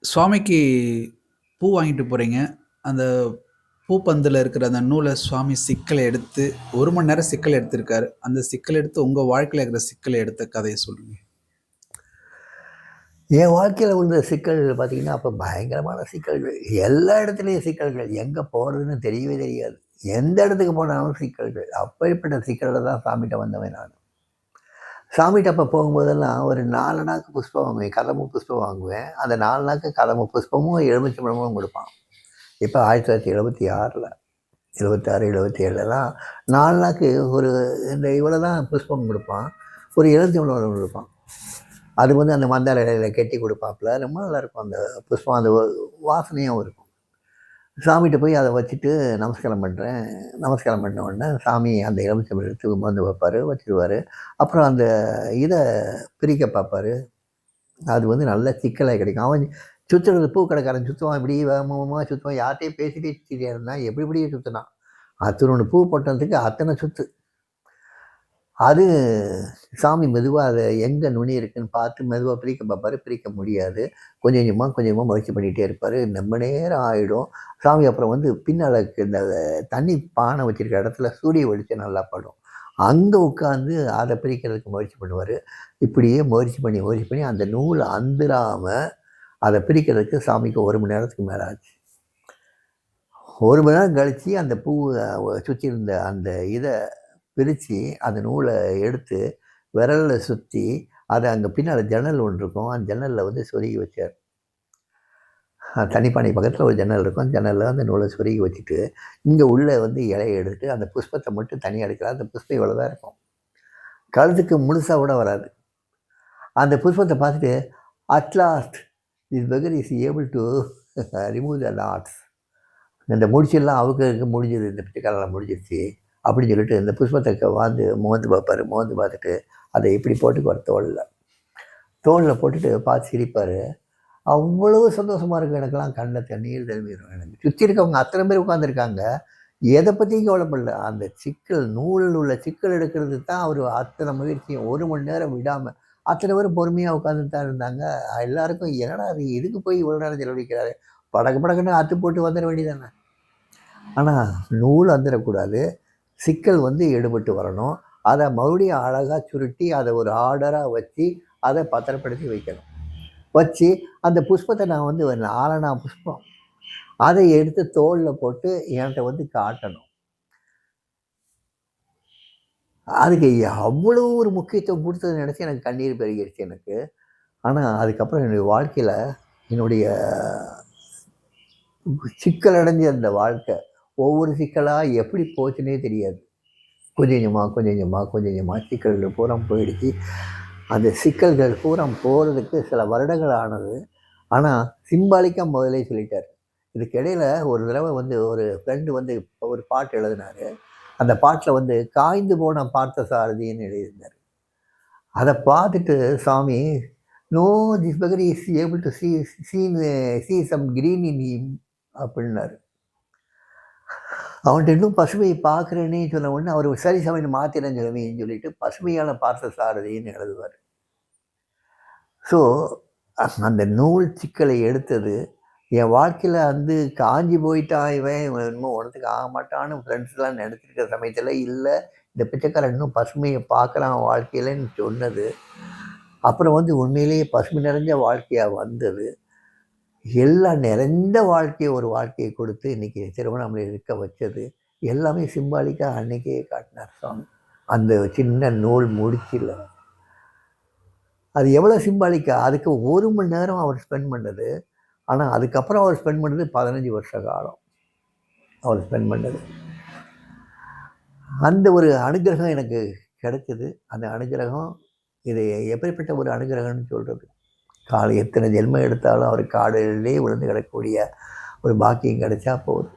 சுவாமிக்கு பூ வாங்கிட்டு போறீங்க. அந்த பூப்பந்துல இருக்கிற அந்த நூல சுவாமி சிக்கல எடுத்து 1 மணி நேரம் சிக்கல் எடுத்திருக்காரு. அந்த சிக்கல் எடுத்து உங்க வாழ்க்கையில இருக்கிற சிக்கல எடுத்த கதைய சொல்லுங்க. என் வாழ்க்கையில உள்ள சிக்கல் பார்த்தீங்கன்னா, அப்ப பயங்கரமான சிக்கல்கள். எல்லா இடத்துலயும் சிக்கல்கள். எங்க போறதுன்னு தெரியவே தெரியாது. எந்த இடத்துக்கு போனாலும் சிக்கல்கள். அப்பேற்பட்ட சிக்கல்ல தான் சாமிட்ட வந்தவன் நானு. சாமிட்ட அப்ப போகும்போதெல்லாம் ஒரு 4 அணாக்கு புஷ்பம் வாங்குவேன். கதம்ப புஷ்பம் வாங்குவேன். அந்த 4 அணாக்கு கதம்ப புஷ்பமும், எலுமிச்சம்பழமும் குடுப்பான். இப்ப 1976ல 76, 77லலாம் 4 நாக்கு ஒரு இந்த இவ்வளோ தான் புஷ்பம் குடுப்பான். ஒரு எலுமிச்சம்பழம் குடுப்பான். அது வந்து அந்த மந்தார இலையில கெட்டி குடுப்பாப்புல. ரொம்ப நல்லாயிருக்கும் அந்த புஷ்பம். அந்த வாசனையாவும் இருக்கும். சாமிட்ட போய் அத வச்சுட்டு நமஸ்காரம் பண்றேன். நமஸ்காரம் பண்ண உடனே சாமி அந்த எலுமிச்சம்பழம் எடுத்து மோந்து வைப்பாரு, வச்சுருவாரு. அப்புறம் அந்த இத பிரிக்க பார்ப்பாரு. அது வந்து நல்ல சிக்கலா கிடைக்கும். அவன் சுத்துறது பூக்கடைக்காரன் சுத்துவான். இப்படி வேகமா வேகமா சுத்துவான். யார்ட்டயும் பேசிட்டே சுத்திட்டே இருந்தான். எப்படி எப்படியோ சுத்துனான். அத்தனோண்டு பூ போட்டதுக்கு அத்தன சுத்து. அது சாமி மெதுவா அத எங்க நுனி இருக்குன்னு பார்த்து மெதுவா பிரிக்க பார்ப்பாரு. பிரிக்க முடியாது. கொஞ்சம் கொஞ்சமா, கொஞ்சம் கொஞ்சமா முயற்சி பண்ணிட்டே இருப்பாரு. ரொம்ப நேரம் ஆயிடும். சாமி அப்புறம் வந்து பின்னால இந்த தண்ணி பானை வச்சிருக்க இடத்துல சூரிய வெளிச்சம் நல்லா படும். அங்க உட்காந்து அத பிரிக்கிறதுக்கு முயற்சி பண்ணுவாரு. இப்படியே முயற்சி பண்ணி அந்த நூல அந்துராம அத பிரிக்கிறதுக்கு சாமிக்கு 1 மணி நேரத்துக்கு மேல ஆச்சு. 1 மணி நேரம் கழிச்சு அந்த பூவ சுத்தி இருந்த அந்த இத பிரிச்சு, அந்த நூல எடுத்து விரல்ல சுத்தி, அத அங்க பின்னால ஜன்னல் ஒண்ணு இருக்கும். அந்த ஜன்னல்ல வந்து சொருகி வச்சாரு. தண்ணீப்பானை பக்கத்துல ஒரு ஜன்னல் இருக்கும். அந்த ஜன்னல்ல அந்த நூல சொருகி வச்சுட்டு, இங்க உள்ள வந்து இலைய எடுத்து, அந்த புஷ்பத்த மட்டும் தனியா எடுக்கிறார். அந்த புஷ்பம் இவ்வளோ தான் இருக்கும். கழுத்துக்கு முழுசா கூட வராது. அந்த புஷ்பத்த பார்த்துட்டு, "at last this beggar is able to remove the knots." இந்த முடிச்செல்லாம் அவுக்கறதுக்கு முடிஞ்சது. இந்த பிச்சைக்காரன்லாம் முடிஞ்சிருச்சு. அப்படின்னு சொல்லிட்டு இந்த புஷ்பத்த மோந்து பார்ப்பாரு. மோந்து பார்த்துட்டு, அதை இப்படி போட்டுக்குவாரு தோள்ல. தோள்ல போட்டுட்டு பார்த்து சிரிப்பாரு. அவ்வளவு சந்தோஷமா இருக்கும் எனக்கெல்லாம். கண்ல தண்ணீர் தழுவிரும் எனக்கு. சுத்தி இருக்கவங்க அத்தனை பேர் உட்கார்ந்துருக்காங்க. எத பத்தியும் கவலைப்படல. அந்த சிக்கல் நூலில் உள்ள சிக்கல் எடுக்கிறதுக்கு தான் அவரு அத்தனை முயற்சியும் 1 மணி நேரம் விடாம. அத்தனை பேரும் பொறுமையா உட்கார்ந்துட்டு தான் இருந்தாங்க. எல்லாருக்கும் என்னடா இது இதுக்கு போய் இவ்வளோ நேரம் செலவழிக்கிறாரு. படக்கு படக்குன்னு அத்து போட்டு வந்துட வேண்டியதானே. ஆனா நூல் அந்துரக்கூடாது. சிக்கல் வந்து எடுபட்டு வரணும். அத மறுபடியும் அழகா சுருட்டி, அத ஒரு ஆர்டரா வச்சு, அத பத்திரப்படுத்தி வைக்கணும். வச்சு, அந்த புஷ்பத்த நான் வந்து 4 அணா புஷ்பம். அத எடுத்து தோள்ல போட்டு என்ட்ட வந்து காட்டணும். அதுக்கு அவ்வளோ ஒரு முக்கியத்துவம் குடுத்தத நெனச்சு எனக்கு கண்ணீர் பெருகிருச்சு எனக்கு. ஆனா, அதுக்கப்புறம் என்னுடைய வாழ்க்கையில, என்னுடைய சிக்கல் அடைஞ்ச அந்த வாழ்க்கை, ஒவ்வொரு சிக்கலா எப்படி போச்சுன்னே தெரியாது. கொஞ்சம் கொஞ்சமா, கொஞ்சம் கொஞ்சமா, கொஞ்சம் கொஞ்சமா சிக்கல்கள் பூரா போயிடுச்சு. அந்த சிக்கல்கள் பூரா போறதுக்கு சில வருடங்கள் ஆனது. ஆனா, சிம்பாலிக்கா முதல்லயே சொல்லிட்டாரு. இதுக்கு இடையில ஒரு தடவ வந்து ஒரு ஃப்ரெண்ட் வந்து ஒரு பாட்டு எழுதினாரு. அந்த பாட்டுல வந்து காய்ந்து போன பார்த்தசாரதின்னு எழுதியிருந்தாரு. அத பார்த்துட்டு Swami, "no this bugger is able to see some green in him" அப்டின்னாரு. அவன்ட்ட இன்னும் பசுமையை பார்க்குறேன்னே சொன்ன உடனே அவரு சரி சமையல் மாத்திரன்னு சொல்லிட்டு பசுமையான பார்த்தசாரதின்னு எழுதுவாரு. ஸோ அந்த நூல் சிக்கலை எடுத்தது என் வாழ்க்கையில வந்து காஞ்சு போயிட்டான் இவன், இவன் இன்னும் ஒண்ணுத்துக்கு ஆக மாட்டான்னு ஃப்ரெண்ட்ஸ்லாம் நினைச்சிருக்கிற சமயத்துல, இல்ல இந்த பிச்சைக்காரன் இன்னும் பசுமைய பார்க்குறான் வாழ்க்கையிலன்னு சொன்னது. அப்புறம் வந்து உண்மையிலேயே பசுமை நிறைஞ்ச வாழ்க்கையா வந்தது. எல்லாம் நிறைந்த ஒரு வாழ்க்கையை கொடுத்து இன்னைக்கு திருவண்ணாமலையில இருக்க வச்சது. எல்லாமே சிம்பாலிக்கா அன்னைக்கே காட்டினார் சாமி. அந்த சின்ன நூல் முடிச்சுல. அது எவ்வளோ சிம்பாலிக்கா, அதுக்கு 1 மணி நேரம் அவர் ஸ்பெண்ட் பண்ணது. ஆனா, அதுக்கப்புறம் அவர் ஸ்பெண்ட் பண்ணது 15 வருஷ காலம். அவர் ஸ்பெண்ட் பண்ணது. அந்த ஒரு அனுக்கிரகம் எனக்கு கிடைச்சது. அந்த அனுக்கிரகம் இது எப்படிப்பட்ட ஒரு அனுக்கிரகம்னு சொல்றது. எத்தனை ஜென்மம் எடுத்தாலும் அவர் காலிலே விழுந்து கிடக்கக்கூடிய ஒரு பாக்கியம் கிடைச்சா போதும்.